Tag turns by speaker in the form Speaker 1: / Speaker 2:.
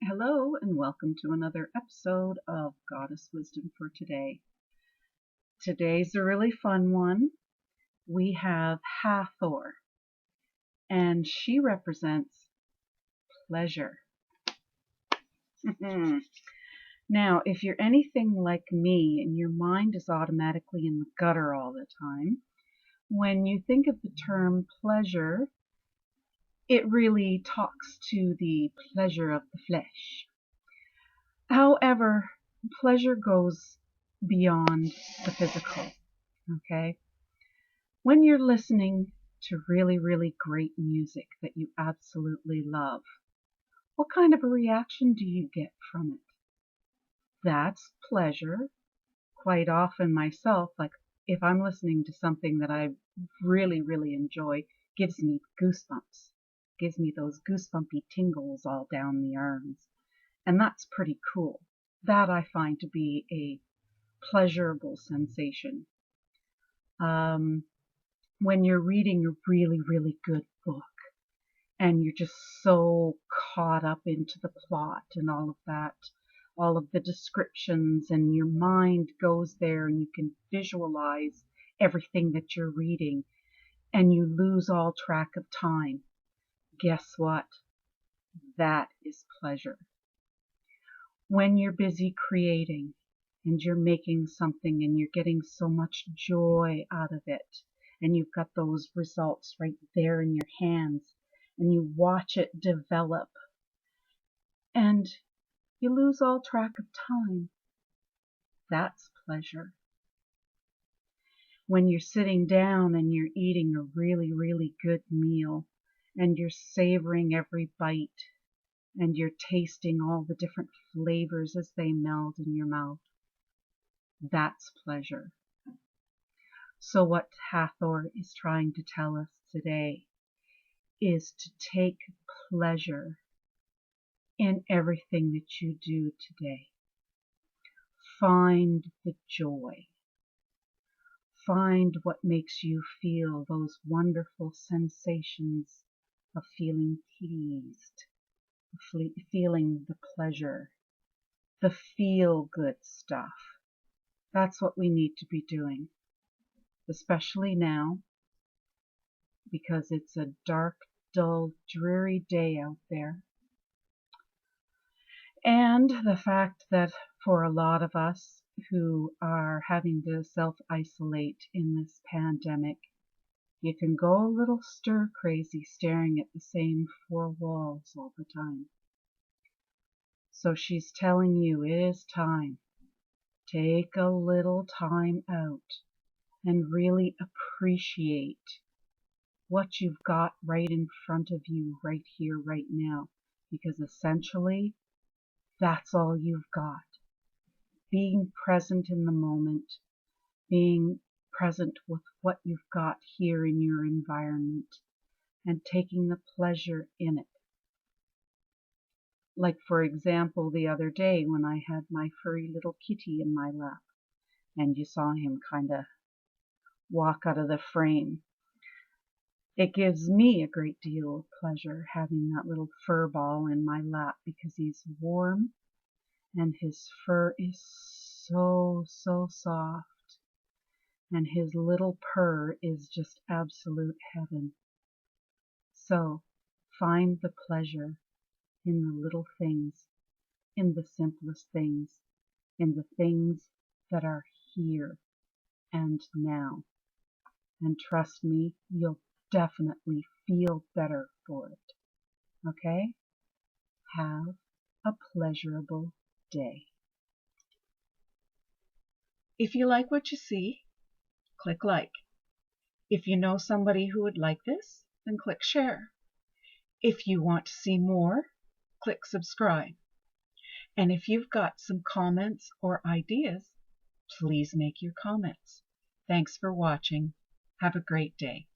Speaker 1: Hello and welcome to another episode of Goddess Wisdom for today. Today's a really fun one. We have Hathor, and she represents pleasure. Now, if you're anything like me and your mind is automatically in the gutter all the time, when you think of the term pleasure, it really talks to the pleasure of the flesh. However, pleasure goes beyond the physical, okay? When you're listening to really great music that you absolutely love, what kind of a reaction do you get from it? That's pleasure. Quite often myself, like if I'm listening to something that I really enjoy, gives me goosebumps, gives me those goosebumpy tingles all down the arms. And that's pretty cool. That I find to be a pleasurable sensation. When you're reading a really good book and you're just so caught up into the plot and all of that, all of the descriptions, and your mind goes there and you can visualize everything that you're reading and you lose all track of time. Guess what? That is pleasure. When you're busy creating and you're making something and you're getting so much joy out of it, and you've got those results right there in your hands, and you watch it develop, and you lose all track of time. That's pleasure. When you're sitting down and you're eating a really good meal, and you're savoring every bite, and you're tasting all the different flavors as they meld in your mouth, that's pleasure. So what Hathor is trying to tell us today is to take pleasure in everything that you do today. Find the joy. Find what makes you feel those wonderful sensations of feeling pleased, feeling the pleasure, the feel-good stuff. That's what we need to be doing, especially now, because it's a dark, dull, dreary day out there. And the fact that for a lot of us who are having to self-isolate in this pandemic, you can go a little stir crazy staring at the same four walls all the time. So she's telling you it is time. Take a little time out and really appreciate what you've got right in front of you, right here, right now, because essentially that's all you've got. Being present in the moment, being present with what you've got here in your environment, and taking the pleasure in it. Like, for example, the other day when I had my furry little kitty in my lap, and you saw him kind of walk out of the frame. It gives me a great deal of pleasure having that little fur ball in my lap because he's warm and his fur is so soft and his little purr is just absolute heaven. So find the pleasure in the little things, in the simplest things, in the things that are here and now. And trust me, you'll definitely feel better for it. Okay? Have a pleasurable day. If you like what you see, click like. If you know somebody who would like this, then click share. If you want to see more, click subscribe. And if you've got some comments or ideas, please make your comments. Thanks for watching. Have a great day.